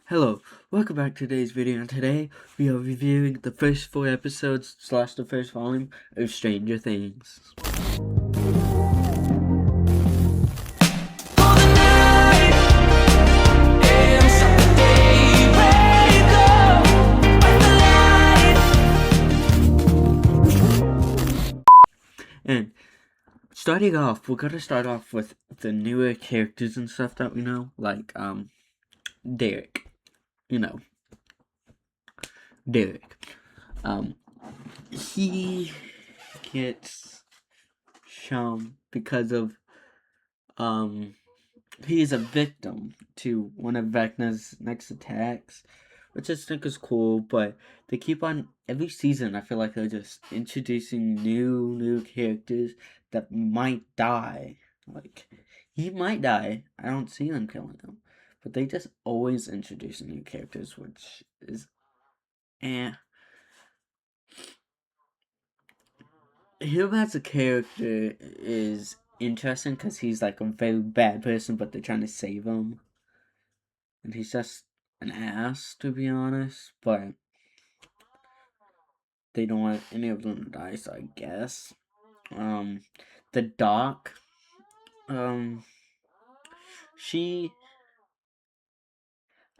Hello, welcome back to today's video, and today we are reviewing the first 4 episodes / the first volume of Stranger Things. And starting off, we're gonna start off with the newer characters and stuff that we know, like Derek. You know, Derek. He gets shown because of he is a victim to one of Vecna's next attacks, which I think is cool. But they keep on every season. I feel like they're just introducing new characters that might die. Like he might die. I don't see them killing him, but they just always introduce new characters, which is eh. Him as a character is interesting because he's like a very bad person, but they're trying to save him. And he's just an ass, to be honest, but they don't want any of them to die, so I guess. The doc, she,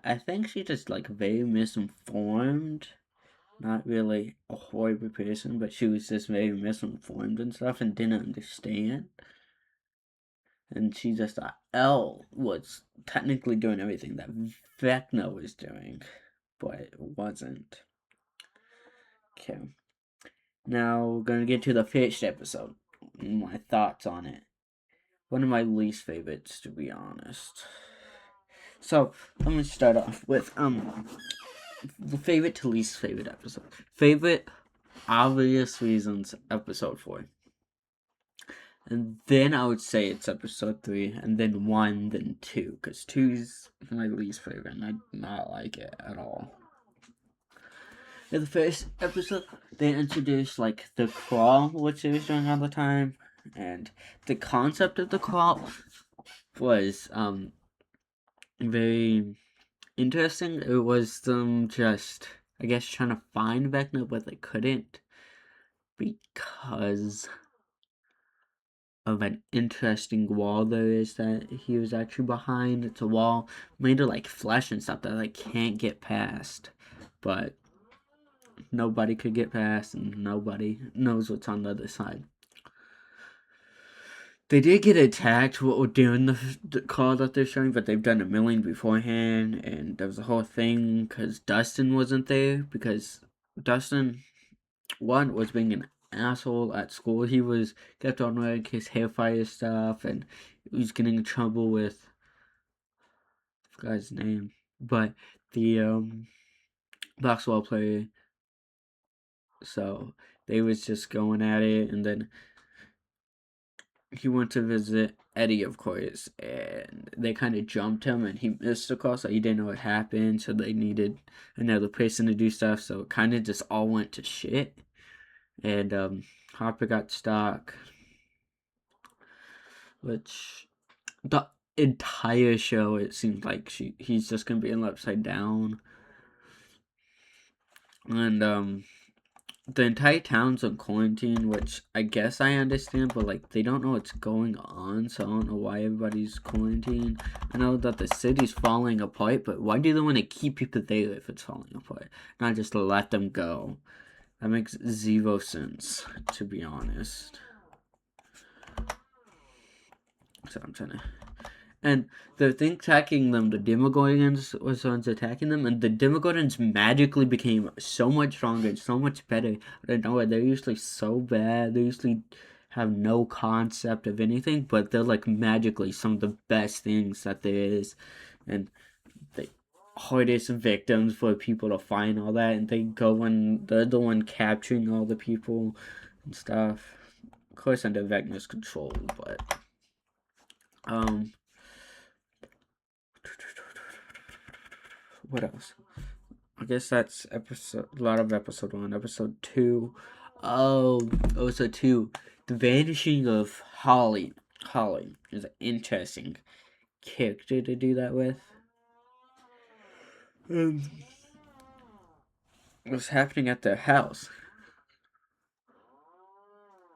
I think she just like very misinformed. Not really a horrible person, but she was just very misinformed and stuff and didn't understand. And she just thought Elle was technically doing everything that Vecna was doing, but it wasn't. Okay. Now we're gonna get to the first episode. My thoughts on it. One of my least favorites, to be honest. So let me start off with the favorite to least favorite episode. Favorite, obvious reasons, episode 4. And then I would say it's episode 3, and then 1, then 2, because 2's my least favorite, and I do not like it at all. In the first episode, they introduced like the crawl, which they was doing all the time, and the concept of the crawl was very interesting. It was them just, I guess, trying to find Vecna, but they couldn't because of an interesting wall there is that he was actually behind. It's a wall made of like flesh and stuff that I can't get past, but nobody could get past, and nobody knows what's on the other side. They did get attacked what we're doing the call that they're showing, but they've done a million beforehand, and there was a whole thing because Dustin wasn't there, because Dustin, one, was being an asshole at school. He was kept on wearing his hair fire stuff, and he was getting in trouble with, I forgot his name, but the basketball player. So they was just going at it, and then he went to visit Eddie, of course, and they kind of jumped him, and he missed the call, so he didn't know what happened. So they needed another person to do stuff, so it kind of just all went to shit. And Harper got stuck, which the entire show it seems like he's just gonna be in upside down, and the entire town's on quarantine, which I guess I understand, but like they don't know what's going on, so I don't know why everybody's quarantined. I know that the city's falling apart, but why do they want to keep people there if it's falling apart? Not just let them go. That makes zero sense, to be honest. So I'm trying to. And the thing attacking them, the Demogorgons was the ones attacking them, and the Demogorgons magically became so much stronger and so much better. I don't know, they're usually so bad. They usually have no concept of anything, but they're like magically some of the best things that there is. And the hardest victims for people to find all that, and they go and they're the one capturing all the people and stuff. Of course under Vecna's control, but what else? I guess that's a lot of episode 1. Episode 2. Oh, episode 2. The vanishing of Holly. Holly is an interesting character to do that with. And what's happening at their house.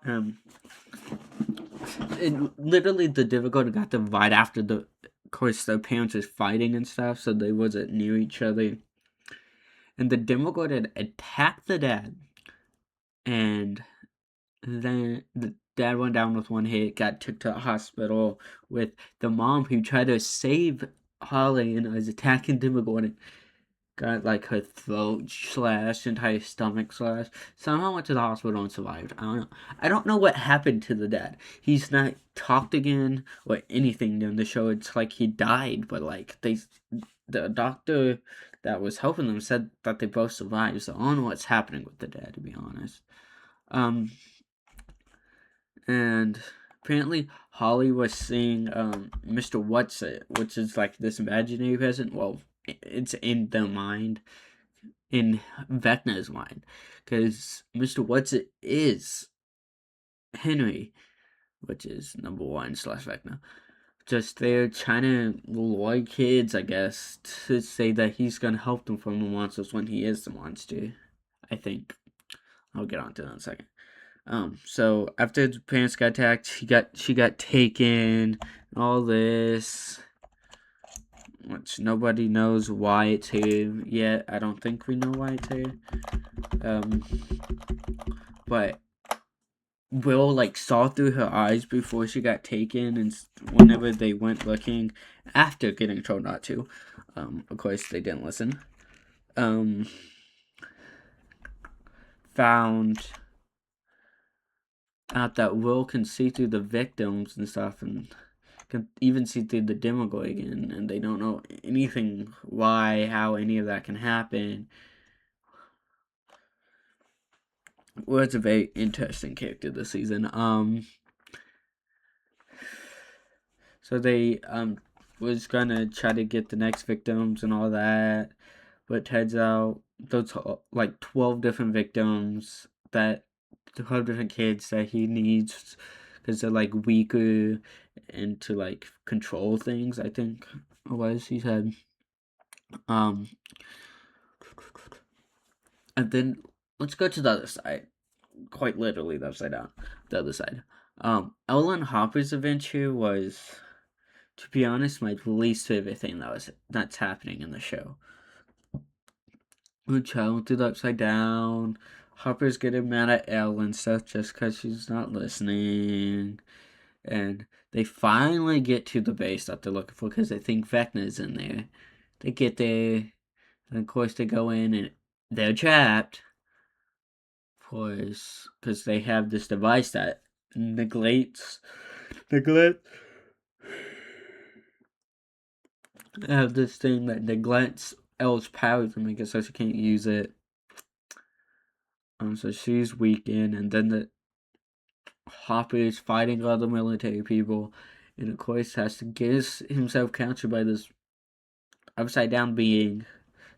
And literally the Demogorgon got divided after of course their parents was fighting and stuff, so they wasn't near each other. And the Demogorgon attacked the dad, and then the dad went down with one hit, got took to the hospital with the mom who tried to save Holly and was attacking Demogorgon. Got like her throat slashed, entire stomach slashed. Somehow went to the hospital and survived. I don't know. I don't know what happened to the dad. He's not talked again or anything in the show. It's like he died, but like the doctor that was helping them said that they both survived. So I don't know what's happening with the dad, to be honest. And apparently Holly was seeing Mr. Whatsit, which is like this imaginary person. Well, it's in their mind, in Vecna's mind, because Mr. Whatsit is Henry, which is number 1 / Vecna. Just they're trying to lure kids, I guess, to say that he's gonna help them from the monsters when he is the monster. I think. I'll get on to that in a second. So after the parents got attacked, she got taken, all this, which nobody knows why it's here yet. I don't think we know why it's here. But Will like saw through her eyes before she got taken, and whenever they went looking after getting told not to, of course they didn't listen. Found out that Will can see through the victims and stuff, and can even see through the Demogorgon, and they don't know anything why, how any of that can happen. Well, it's a very interesting character this season. So they was gonna try to get the next victims and all that, but turns out those like 12 different victims, that 12 different kids that he needs because they're like weaker and to like control things, I think it was he said. And then let's go to the other side. Quite literally the upside down. The other side. Ellen Hopper's adventure was, to be honest, my least favorite thing that's happening in the show. We're traveling through the upside down. Hopper's getting mad at Elle and stuff just because she's not listening. And they finally get to the base that they're looking for because they think Vecna's in there. They get there, and of course they go in and they're trapped. Of course, because they have this device that neglects. Have this thing that neglects Elle's powers and makes it so she can't use it. So she's weakened, and then the Hopper is fighting other military people, and of course has to get himself captured by this upside down being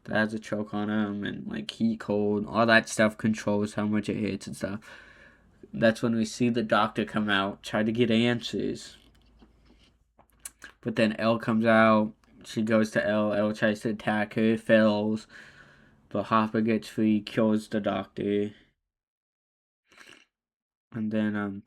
that has a choke on him, and like heat, cold, all that stuff controls how much it hits and stuff. That's when we see the doctor come out, try to get answers. But then Elle comes out, she goes to Elle tries to attack her, fails. But Hopper gets free, kills the doctor. And then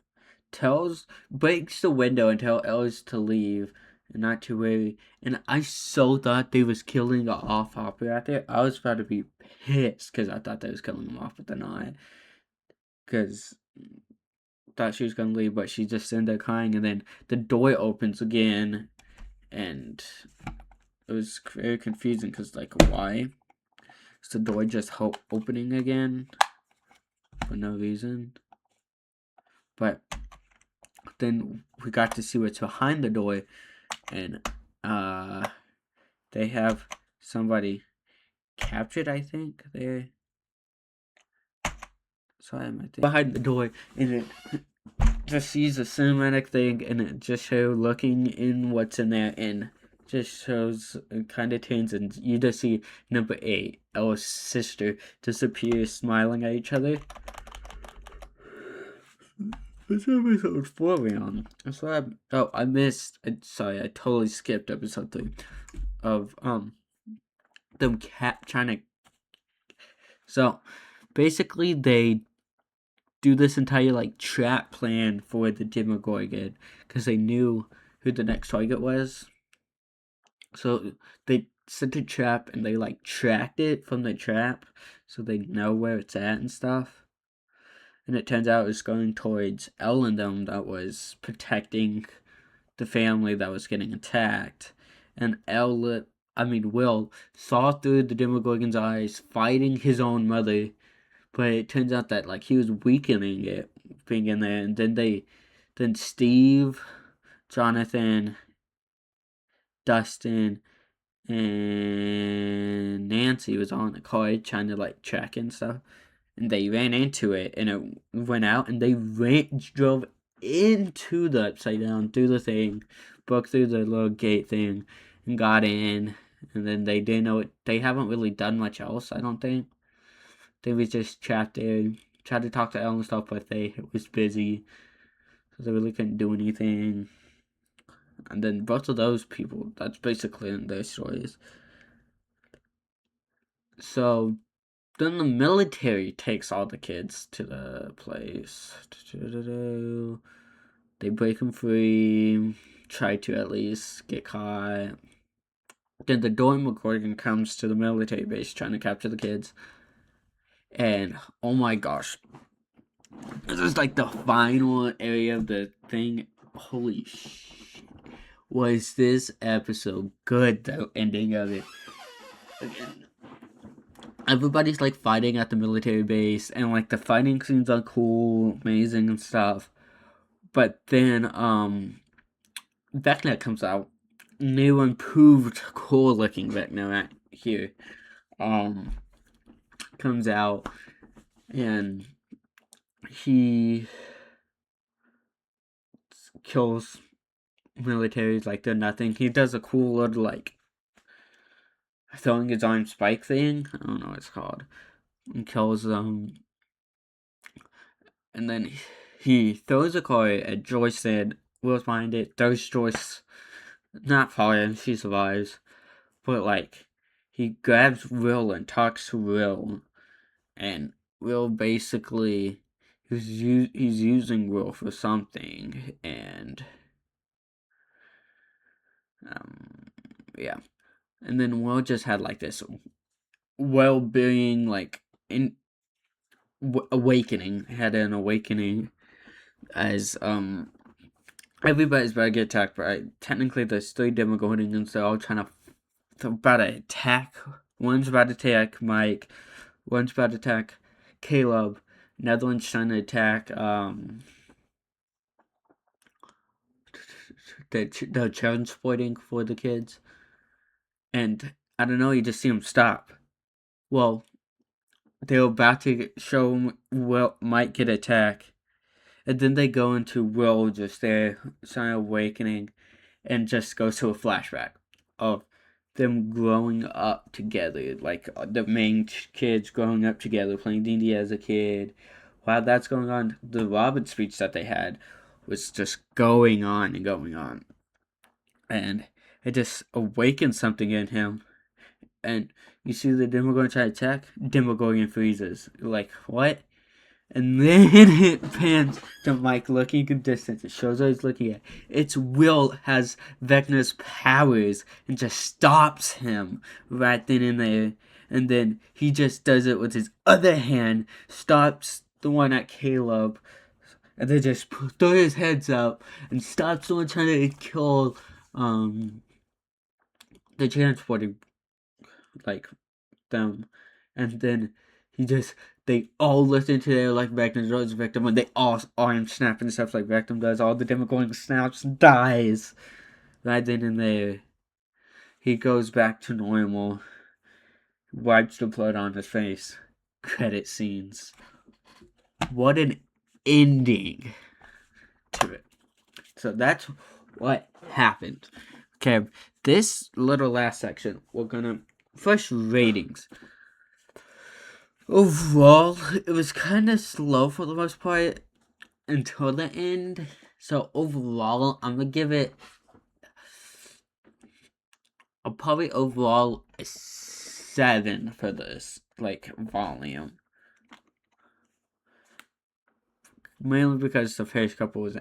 breaks the window and tells Ellis to leave and not to worry. And I so thought they was killing off Hopper out there. I was about to be pissed because I thought they was killing him off, but they're not. Because thought she was gonna leave, but she just sitting there crying, and then the door opens again, and it was very confusing because like why? Is the door just opening again for no reason? But then we got to see what's behind the door, and they have somebody captured, I think. Sorry, my thing behind the door, and it just sees a cinematic thing, and it just shows looking in what's in there, and just shows, it kind of turns, and you just see number 8, Ella's sister, disappear, smiling at each other. This episode 4 we on. I missed. Sorry, I totally skipped episode 3 of them trying to. So basically, they do this entire like trap plan for the Demogorgon because they knew who the next target was. So they set a trap and they like tracked it from the trap so they know where it's at and stuff. And it turns out it was going towards Ellendom that was protecting the family that was getting attacked. And Will saw through the Demogorgon's eyes, fighting his own mother. But it turns out that like he was weakening it being in there. And then Steve, Jonathan, Dustin, and Nancy was on the car trying to like track and stuff. And they ran into it and it went out and they drove into the upside down through the thing, broke through the little gate thing and got in. And then they didn't know it. They haven't really done much else, I don't think. They was just trapped there, tried to talk to Elle and stuff, but they was busy, so they really couldn't do anything. And then both of those people, that's basically in their stories. So then the military takes all the kids to the place. They break them free, try to at least get caught. Then the Demogorgon comes to the military base trying to capture the kids. And oh my gosh, this is like the final area of the thing. Holy shit. Was this episode good, the ending of it? Again, everybody's like fighting at the military base, and like the fighting scenes are cool, amazing and stuff. But then Vecna comes out. New improved, cool looking Vecna here. Comes out and he kills militaries like they're nothing. He does a cool little like throwing his arm spike thing. I don't know what it's called. And kills them. And then he throws a car at Joyce and Will's behind it. Throws Joyce not falling, she survives. But like he grabs Will and talks to Will. And Will basically he's using Will for something, and yeah, and then Will just had like this well-being, like awakening. Had an awakening as everybody's about to get attacked, but technically there's 3 Demogorgons. They're all trying to about to attack. One's about to attack Mike. One's about to attack Caleb. Another one's trying to attack the transporting for the kids. And I don't know, you just see them stop. Well, they were about to show Will might get attacked. And then they go into Will just there, sign awakening, and just goes to a flashback of them growing up together, like the main kids growing up together, playing D&D as a kid. While that's going on, the Robin speech that they had was just going on and going on. And it just awakens something in him. And you see the Demogorgon try to attack, Demogorgon freezes. You're like, what? And then it pans to Mike looking at distance. It shows what he's looking at. It's Will has Vecna's powers and just stops him right then and there. And then he just does it with his other hand, stops the one at Caleb, and then just throws his heads up and stops someone trying to kill the transporting like them. And then they all listen to their like Vecna's victim, and they all arm snap and stuff like Vecna does. All the Demogorgon snaps, dies right then and there. He goes back to normal, wipes the blood on his face. Credit scenes. What an ending to it. So that's what happened. Okay, this little last section, we're gonna first ratings. Overall, it was kind of slow for the most part until the end. So overall, I'm gonna give it. I'll probably overall a 7 for this, like, volume. Mainly because the first couple was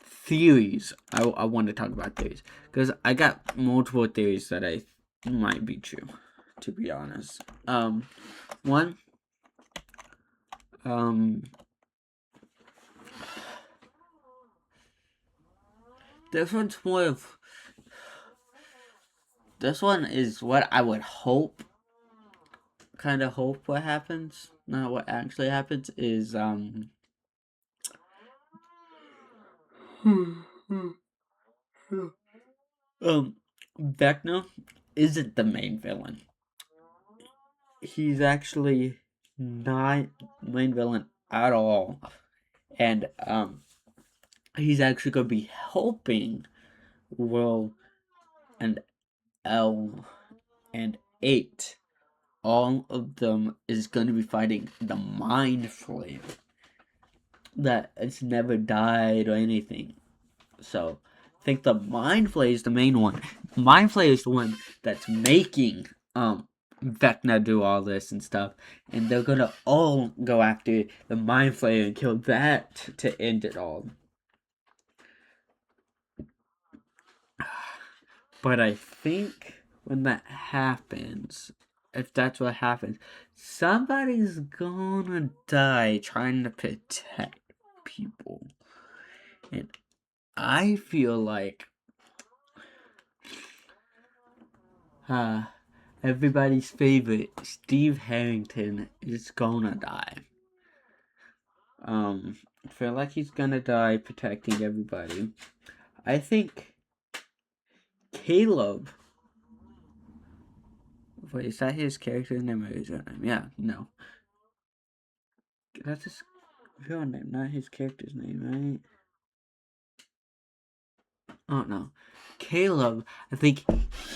theories. I want to talk about theories because I got multiple theories that I might be true, to be honest. One, this one's more of, this one is what I would hope, kind of hope what happens, not what actually happens, is, Vecna isn't the main villain. He's actually not main villain at all. And, he's actually going to be helping Will and L and 8. All of them is going to be fighting the Mind Flame that it's never died or anything. So I think the Mind Flame is the main one. Mind Flame is the one that's making Vecna do all this and stuff, and they're gonna all go after the Mind Flame and kill that to end it all. But I think when that happens, if that's what happens, somebody's gonna die trying to protect people. And I feel like everybody's favorite, Steve Harrington, is gonna die. I feel like he's gonna die protecting everybody. I think Caleb. Wait, is that his character's name or his real name? Yeah, no. That's his real name, not his character's name, right? Oh, no. Caleb, I think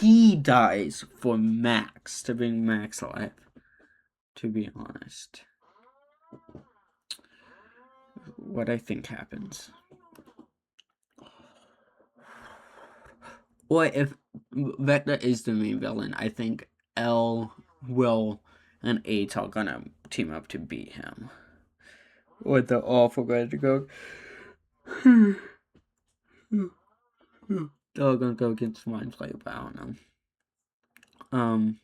he dies for Max, to bring Max alive, to be honest. What I think happens. Or if Vecna is the main villain, I think L, Will, and 8 are gonna team up to beat him. Or they're all going to go. They're all gonna go against Mind Flame, but I don't know.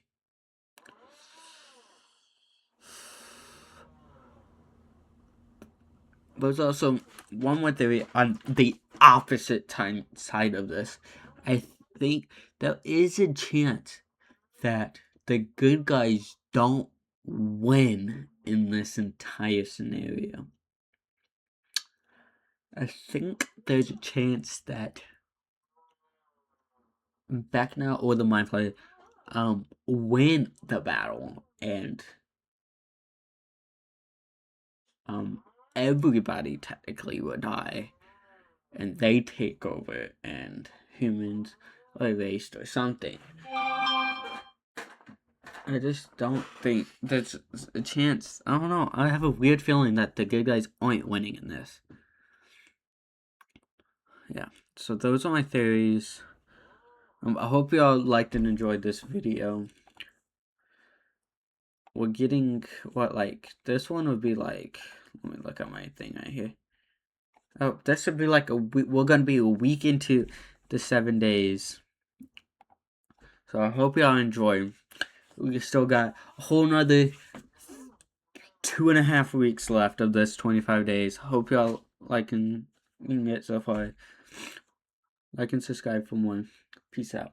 There's also one more theory on the opposite side of this. I think there is a chance that the good guys don't win in this entire scenario. I think there's a chance that Vecna or the Mind Flayer win the battle, and everybody technically would die, and they take over, and humans are erased or something. I just don't think there's a chance. I don't know. I have a weird feeling that the good guys aren't winning in this. Yeah. So those are my theories. I hope y'all liked and enjoyed this video. We're getting what, like, this one would be like, let me look at my thing right here. Oh, this would be like we're gonna be a week into the 7 days. So I hope y'all enjoy. We still got a whole nother 2.5 weeks left of this 25 days. Hope y'all liking it so far. Like and subscribe for more. Peace out.